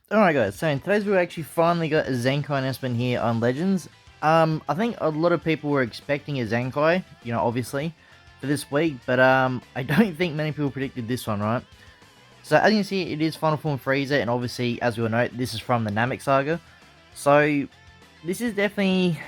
Alright guys, so in today's video we actually finally got a Zenkai announcement here on Legends. I think a lot of people were expecting a Zenkai, obviously, for this week, but I don't think many people predicted this one, right? So as you can see, it is Final Form Frieza, and obviously, as we all know, this is from the NAMEK saga. So, this is definitely,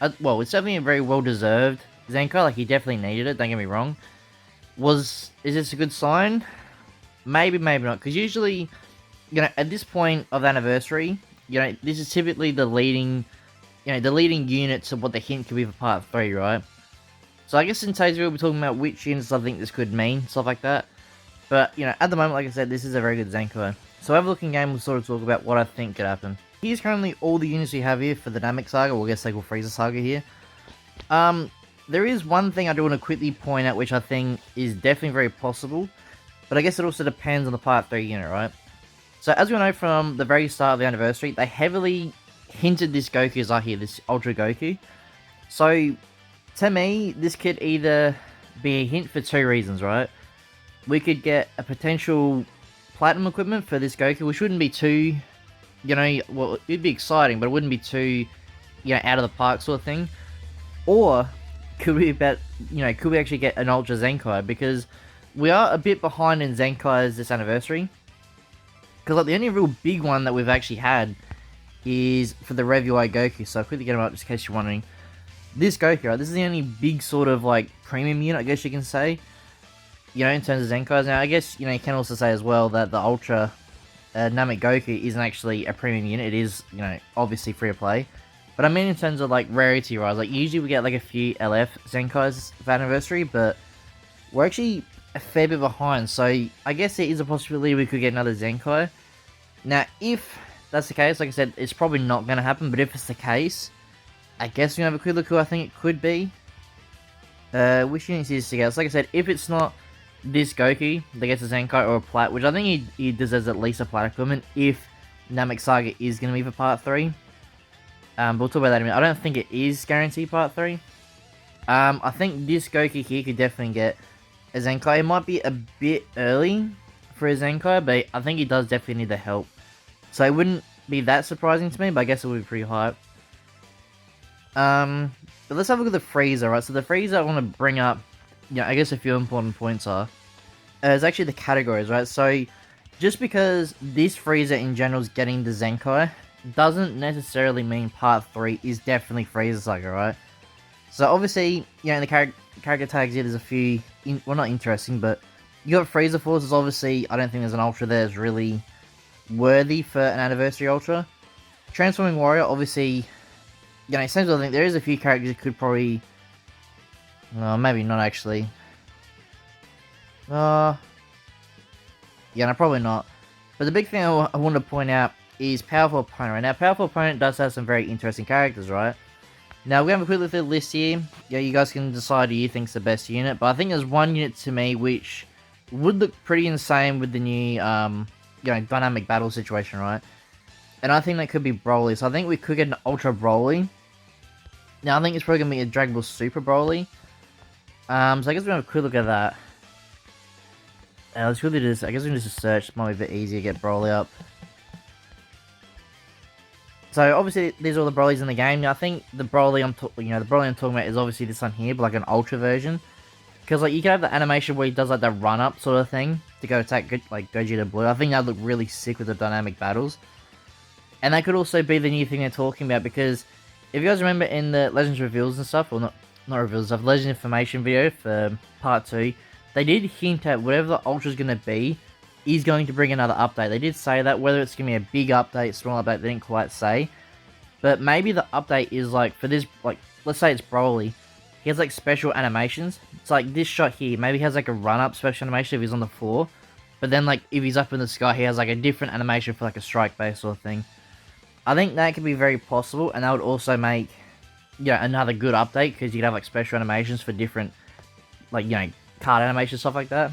it's definitely a very well-deserved Zenkai, like he definitely needed it, don't get me wrong. Is this a good sign? Maybe, maybe not, because usually at this point of the anniversary, this is typically the leading, the leading units of what the hint could be for part 3, right? So I guess in today's video we're talking about which units I think this could mean, stuff like that. But, at the moment, like I said, this is a very good Zenkai. So have a look in game, we'll sort of talk about what I think could happen. Here's currently all the units we have here for the NAMEK saga, or I guess they call Frieza saga here. There is one thing I do want to quickly point out, which I think is definitely very possible, but I guess it also depends on the part 3 unit, right? So as we know from the very start of the anniversary, they heavily hinted this Goku as here, this Ultra Goku. So to me, this could either be a hint for two reasons, right? We could get a potential platinum equipment for this Goku, which wouldn't be too, well, it'd be exciting, but it wouldn't be too, out of the park sort of thing. Or could we could we actually get an Ultra Zenkai? Because we are a bit behind in Zenkais this anniversary. Because like the only real big one that we've actually had is for the Rev UI Goku. So I'll quickly get him up just in case you're wondering. This Goku, right? This is the only big sort of like premium unit, I guess you can say. In terms of Zenkais. Now, I guess, you can also say as well that the Ultra Namek Goku isn't actually a premium unit. It is, obviously free to play. But I mean in terms of like rarity rise. Like usually we get like a few LF Zenkais for anniversary, but we're actually a fair bit behind, so I guess there is a possibility we could get another Zenkai. Now, if that's the case, like I said, it's probably not going to happen, but if it's the case, I guess we have a quick look who I think it could be. Which units is to get? So like I said, if it's not this Goku that gets a Zenkai or a Plat, which I think he deserves at least a Plat equipment if NAMEK Saga is going to be for part 3. But we'll talk about that in a minute. I don't think it is guaranteed part 3. I think this Goku here could definitely get a Zenkai. It might be a bit early for a Zenkai, but I think he does definitely need the help. So it wouldn't be that surprising to me, but I guess it would be pretty hype. But let's have a look at the Frieza, right? So the Frieza I want to bring up, I guess a few important points are, is actually the categories, right? So just because this Frieza in general is getting the Zenkai, doesn't necessarily mean part 3 is definitely Frieza Saga, right? So obviously, in the character tags here, there's a few, well, not interesting, but you got Frieza Forces. Obviously, I don't think there's an Ultra there that's really worthy for an Anniversary Ultra. Transforming Warrior, obviously, same sort of thing. There is a few characters that could probably, maybe not actually. Yeah, no, probably not. But the big thing I want to point out is Powerful Opponent. Right now, Powerful Opponent does have some very interesting characters, right? Now, we have a quick look at the list here. Yeah, you guys can decide who you think's the best unit. But I think there's one unit to me which would look pretty insane with the new, dynamic battle situation, right? And I think that could be Broly. So I think we could get an Ultra Broly. Now, I think it's probably going to be a Dragon Ball Super Broly. So I guess we're going to have a quick look at that. Let's really just, I guess we can just search. It might be a bit easier to get Broly up. So obviously these are all the Brolys in the game. Now I think the Broly I'm talking about is obviously this one here, but like an Ultra version. Because like you can have the animation where he does like the run up sort of thing to go attack like Gogeta Blue. I think that'd look really sick with the dynamic battles. And that could also be the new thing they're talking about, because if you guys remember in the Legends reveals and stuff, or not reveals stuff, Legend information video for part 2, they did hint at whatever the Ultra's gonna be is going to bring another update. They did say that. Whether it's going to be a big update, small update, they didn't quite say. But maybe the update is like, for this, like, let's say it's Broly. He has like special animations. It's like this shot here. Maybe he has like a run-up special animation if he's on the floor. But then like, if he's up in the sky, he has like a different animation for like a strike base sort of thing. I think that could be very possible. And that would also make, another good update. Because you could have like special animations for different, like, card animations, stuff like that.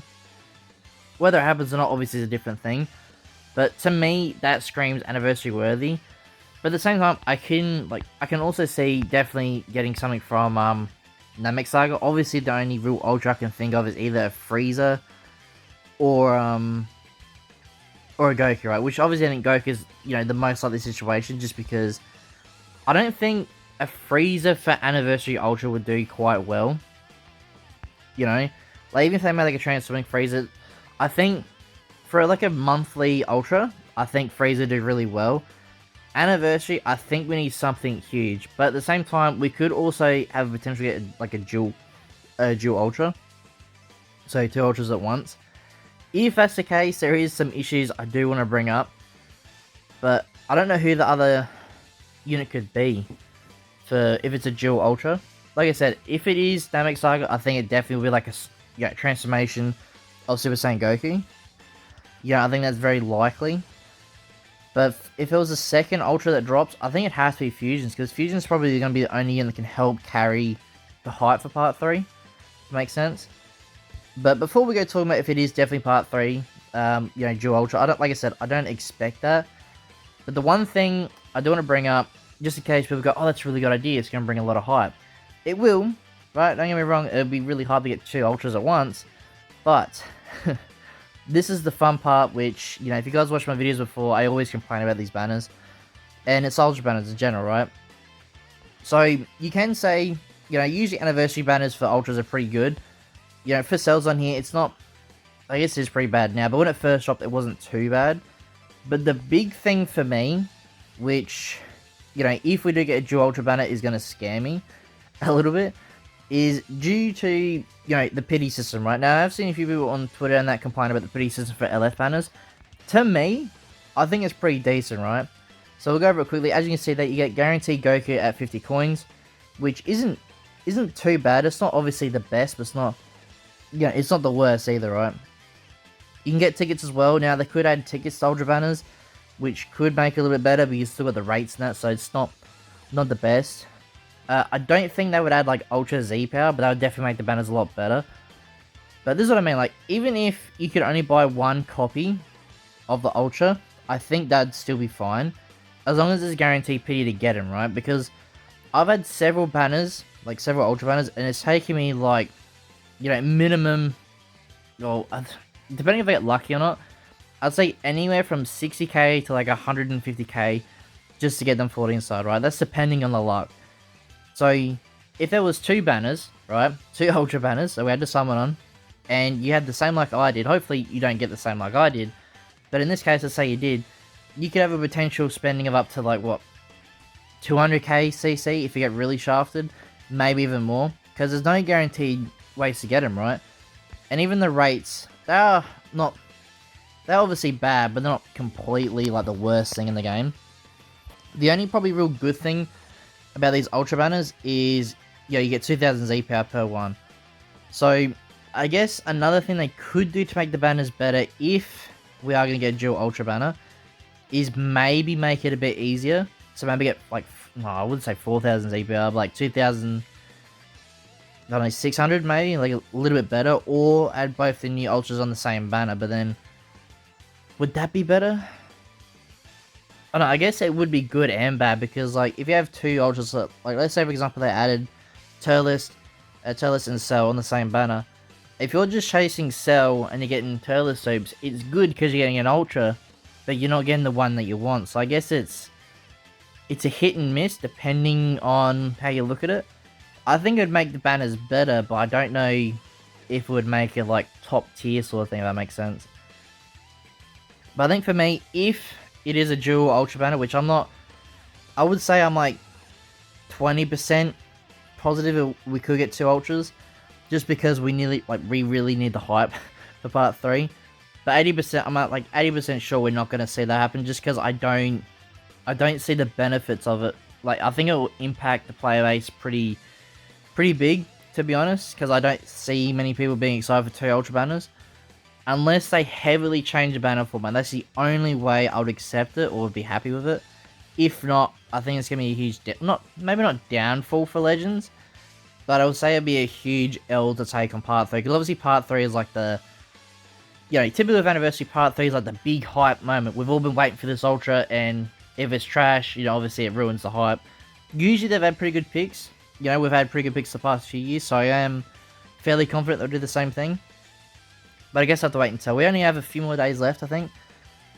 Whether it happens or not, obviously, is a different thing. But to me, that screams anniversary worthy. But at the same time, I can also see definitely getting something from NAMEK Saga. Obviously, the only real Ultra I can think of is either a Frieza or or a Goku, right? Which obviously I think Goku is, you know, the most likely situation, just because I don't think a Frieza for Anniversary Ultra would do quite well. You know, like even if they made like a transforming Frieza, I think for like a monthly Ultra, I think Frieza did really well. Anniversary, I think we need something huge, but at the same time, we could also have potentially get like a dual Ultra, so 2 Ultras at once. If that's the case, there is some issues I do want to bring up, but I don't know who the other unit could be for if it's a dual Ultra. Like I said, if it is NAMEK Saga, I think it definitely will be like a transformation of Super Saiyan Goku. Yeah, I think that's very likely. But if it was a second Ultra that drops, I think it has to be Fusions, because Fusion's probably going to be the only unit that can help carry the hype for Part 3. Makes sense? But before we go talking about if it is definitely Part 3, you know, dual Ultra, like I said, I don't expect that. But the one thing I do want to bring up, just in case people go, oh, that's a really good idea, it's going to bring a lot of hype. It will, right? Don't get me wrong, it'll be really hard to get 2 Ultras at once. But this is the fun part, which, you know, if you guys watch my videos before, I always complain about these banners. And it's Ultra banners in general, right? So, you can say, you know, usually anniversary banners for Ultras are pretty good. You know, for Cells on here, it's not, I guess it's pretty bad now, but when it first dropped, it wasn't too bad. But the big thing for me, which, you know, if we do get a dual Ultra banner, is going to scare me a little bit, is due to, you know, the pity system, right? Now, I've seen a few people on Twitter and that complain about the pity system for LF banners. To me, I think it's pretty decent, right? So we'll go over it quickly. As you can see, that you get guaranteed Goku at 50 coins, which isn't too bad. It's not obviously the best, but it's not, yeah, it's not the worst either, right? You can get tickets as well. Now, they could add tickets to Ultra banners, which could make it a little bit better, but you still got the rates and that, so it's not the best. I don't think they would add, like, Ultra Z power, but that would definitely make the banners a lot better. But this is what I mean, like, even if you could only buy 1 copy of the Ultra, I think that'd still be fine, as long as there's guaranteed pity to get them, right? Because I've had several banners, like, several Ultra banners, and it's taking me, like, you know, minimum, well, depending if I get lucky or not, I'd say anywhere from 60k to, like, 150k just to get them 14 star, right? That's depending on the luck. So, if there was 2 banners, right, 2 Ultra banners, so we had to summon on, and you had the same luck I did, hopefully you don't get the same luck I did, but in this case, let's say you did, you could have a potential spending of up to, like, what, 200k CC if you get really shafted, maybe even more, because there's no guaranteed ways to get them, right? And even the rates, they're obviously bad, but they're not completely, like, the worst thing in the game. The only probably real good thing about these Ultra banners is, yeah, you get 2000 Z power per one. So, I guess another thing they could do to make the banners better, if we are going to get a dual Ultra banner, is maybe make it a bit easier. So maybe get, like, no, I wouldn't say 4000 Z power, but like 2000, I don't know, 600 maybe, like a little bit better, or add both the new Ultras on the same banner, but then, would that be better? I don't know, I guess it would be good and bad, because, like, if you have 2 Ultras, like, let's say, for example, they added Turles and Cell on the same banner. If you're just chasing Cell and you're getting Turles Soups, it's good because you're getting an Ultra, but you're not getting the one that you want. So I guess it's a hit and miss, depending on how you look at it. I think it would make the banners better, but I don't know if it would make it, like, top tier sort of thing, if that makes sense. But I think for me, if it is a dual Ultra banner, which I'm not, I would say I'm like 20% positive we could get 2 Ultras, just because we really need the hype for Part 3. But 80%, I'm at like 80% sure we're not going to see that happen, just because I don't see the benefits of it. Like, I think it will impact the player base pretty big, to be honest, because I don't see many people being excited for 2 Ultra banners. Unless they heavily change the banner format, that's the only way I would accept it or would be happy with it. If not, I think it's going to be a huge, maybe not downfall for Legends, but I would say it'd be a huge L to take on Part 3. Because obviously Part 3 is like the, you know, typically with Anniversary, Part 3 is like the big hype moment. We've all been waiting for this Ultra, and if it's trash, you know, obviously it ruins the hype. Usually they've had pretty good picks. You know, we've had pretty good picks the past few years, so I am fairly confident they'll do the same thing. But I guess I have to wait until we only have a few more days left, I think.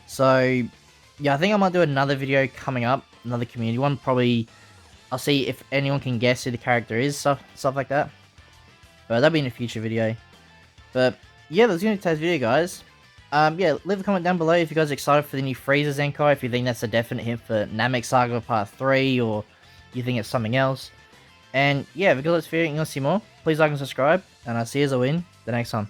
So yeah, I think I might do another video coming up, another community one. Probably I'll see if anyone can guess who the character is, stuff like that. But that'll be in a future video. But yeah, that's gonna be today's video, guys. Yeah, leave a comment down below if you guys are excited for the new Frieza Zenkai, if you think that's a definite hint for NAMEK Saga Part 3, or you think it's something else. And yeah, if you guys like this video and you want to see more, please like and subscribe, and I'll see you as I win the next one.